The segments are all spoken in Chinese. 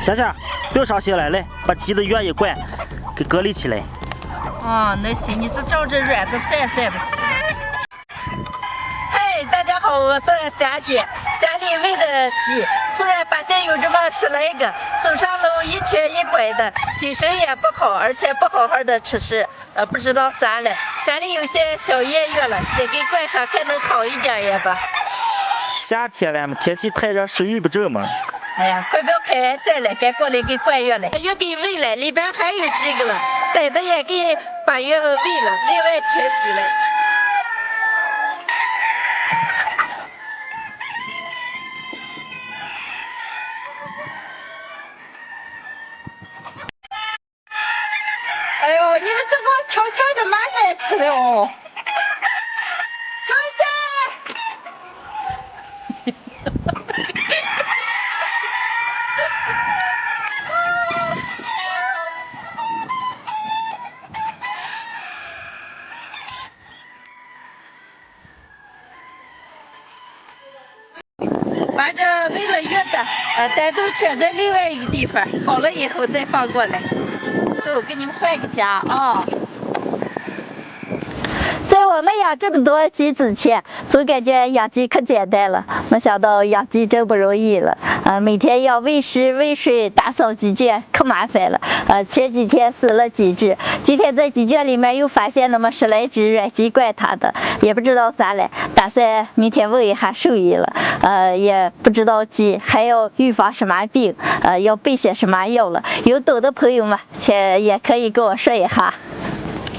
霞霞，不要上鞋来，来把鸡的圆一拐，给隔离起来。哦，那行，你这照着软的站不起。嗨，大家好，我是霞姐，家里喂的鸡，突然发现有这么10来个，走上楼一瘸一拐的，精神也不好，而且不好好的吃食，不知道咋了，家里有些小月月了，先给拐上，看能好一点也吧。夏天了嘛，天气太热，食欲不振嘛。哎呀，快不要开玩笑了，该过来给拐月了，月给喂了，里边还有几个了，逮的也给把月喂了，另外全洗了。哎呦，你们这给我悄悄的麻烦死了哦！悄把这喂了月的，单独圈在另外一个地方，好了以后再放过来。走，给你们换个家啊！在我们养这么多鸡之前，总感觉养鸡可简单了，没想到养鸡真不容易了。每天要喂食、喂水、打扫鸡圈，可麻烦了。前几天死了几只，今天在鸡圈里面又发现那么10来只软鸡怪它的，也不知道咋了。打算明天问一下兽医了。也不知道鸡还要预防什么病，要备些什么药了。有懂的朋友们，也可以跟我说一下。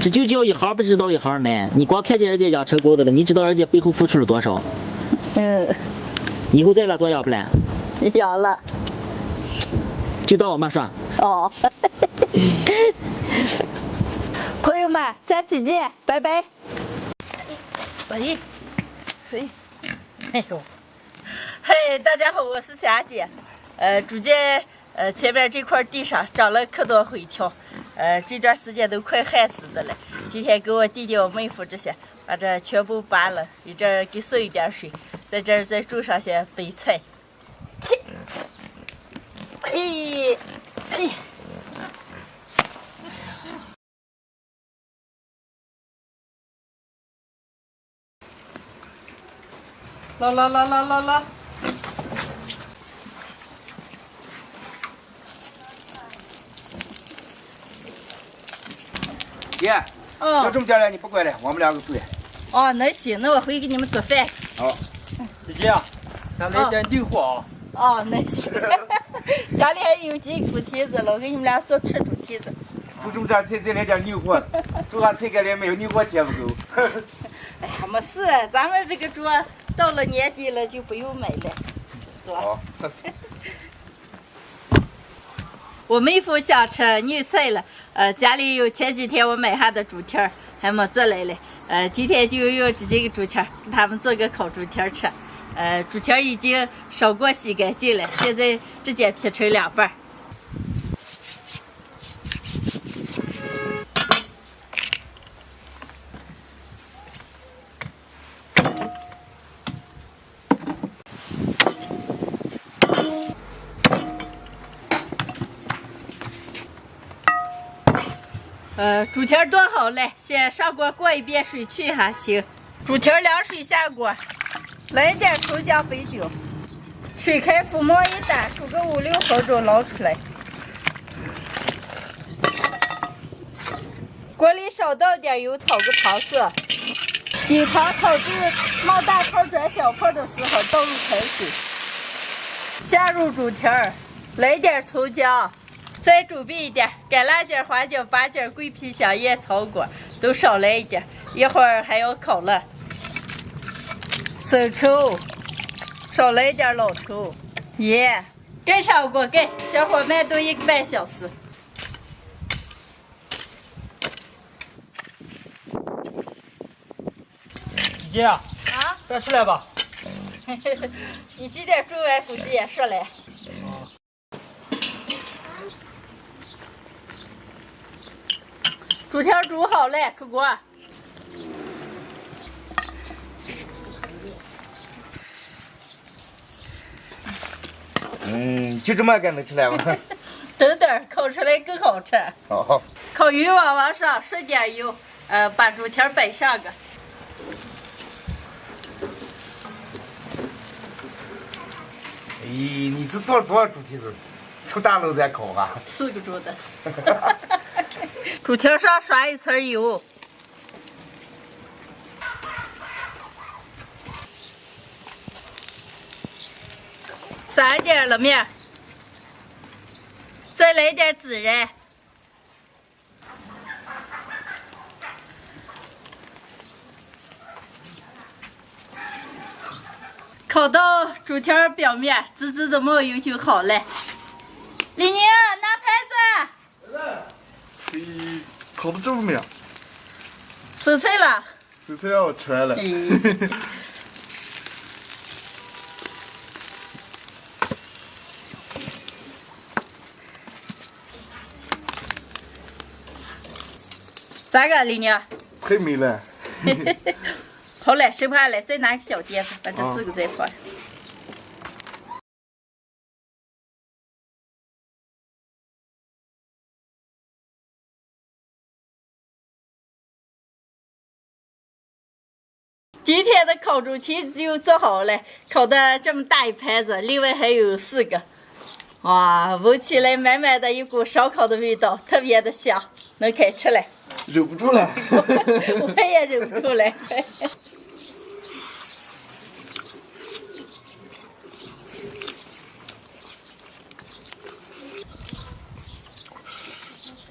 这就叫一行不知道一行难，你光看见人家养成功的了，你知道人家背后付出了多少？以后再来多养不来？养了。就当我妈说。哦。朋友们，下期见，拜拜。哎呦，嘿，大家好，我是霞姐。逐渐前面这块地上长了可多灰条，这段时间都快旱死的了。今天给我弟弟我妹夫这些把这全部拔了，一阵给送一点水，在这儿再种上些白菜。切，哎。捞。姐，要这么点了，你不管了，我们两个住。哦，那行，那我回去给你们做饭。好，姐姐，咱来点牛货啊。哦，那行。家里还有几猪蹄子了，我给你们俩做吃猪蹄子。不种点菜，再来点牛货，种下菜干里没有牛货钱不够。哎呀，没事，咱们这个猪到了年底了就不用买了。好。我妹夫想吃牛菜了，家里有前几天我买下的猪蹄儿，还没做来了，今天就用这几个猪蹄儿给他们做个烤猪蹄儿吃。猪蹄儿已经烧过洗干净了，现在直接劈成2半。猪蹄儿剁好了，先上锅过一遍水去一下行。猪蹄儿凉水下锅，来一点葱姜肥酒，水开浮沫一打，煮个5、6分钟捞出来。锅里少倒点油，炒个糖色，底糖炒至冒大泡转小泡的时候倒入开水，下入猪蹄儿，来点葱姜。再准备一点干辣椒、花椒、八角、桂皮、香叶、草果，都少来一点，一会儿还要烤了。生抽，少来一点老抽，盐，盖上锅盖，小火慢炖1个半小时。姐姐啊，咱出来吧。你几点做完估计也说了。猪蹄儿煮好了，出锅。就这么干能吃来吗？豆豆烤出来更好吃。好，烤鱼往上甩点油，把猪蹄摆上个。咦，你这多少猪蹄子？成大炉在烤啊4个猪的。猪蹄上刷一层油。撒一点了面，再来点孜然，烤到猪蹄表面滋滋的冒油就好了。李宁，拿牌子。烤的这么美，收菜了。这才要吃完了。咋个，李宁？太美了。好了，收盘了，再拿个小碟子，把这4个再放。今天的烤猪蹄就做好了，烤的这么大一盘子，另外还有4个。哇，闻起来满满的一股烧烤的味道，特别的香，能开吃了。忍不住了。我也忍不住了。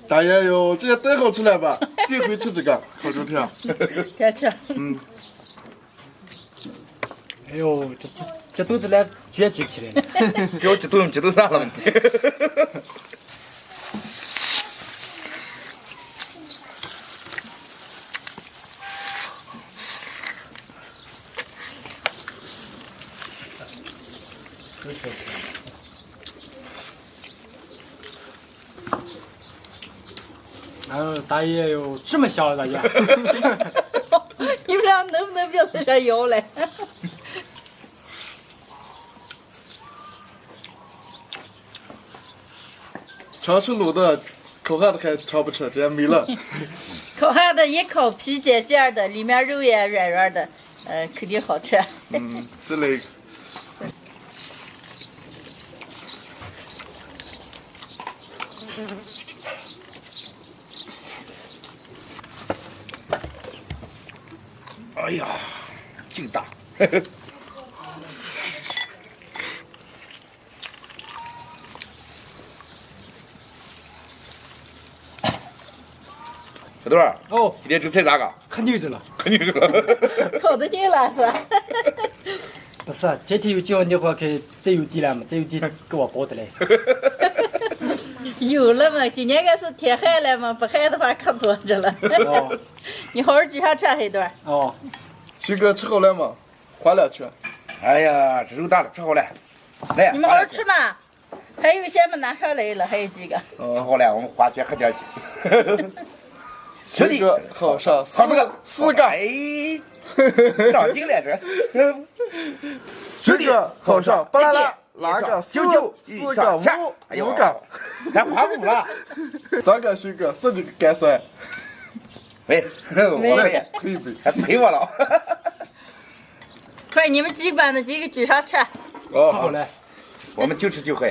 大爷哟，这也太好吃了吧！第一回吃这个烤猪蹄。天吃。哎呦，这豆子来居然举不起来了。给我激动啥了问题？哎呦，大爷哟，这么香啊，大爷！你们俩能不能别在这摇了？尝吃卤的，烤汉的还尝不吃，直接没了。烤汉的一烤皮尖尖的，里面肉也软软的，肯定好吃。这类。哎呀，劲大！小豆儿，哦，今天这菜咋个？可牛着了。可牛了！烤的硬了是吧？不是，天天有叫你话开，再有地了嘛，再有地给我包的来。有了嘛，今年该是天旱了嘛，不旱的话可多着了。哦。你好好举下车一段。哦。徐哥吃好了吗？划两圈。哎呀，这肉大了，吃好了。来，你们好好吃嘛。还有些没拿上来了，还有几个。吃好了，我们划拳喝点酒。兄弟，好上4个，4个。哎，长劲了这。兄弟，好上，巴拉拉，拿个9个4个5个，咱划5了。咋个徐哥，4个干酸。喂，我也可以呗，还陪我了。快，你们几班的几个举上车。好嘞，我们就吃就喝。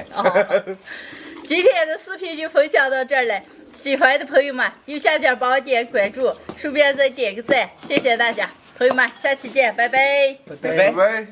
今天的视频就分享到这儿了，喜欢的朋友们右下角帮我点关注，顺便再点个赞，谢谢大家，朋友们，下期见，拜拜。拜拜。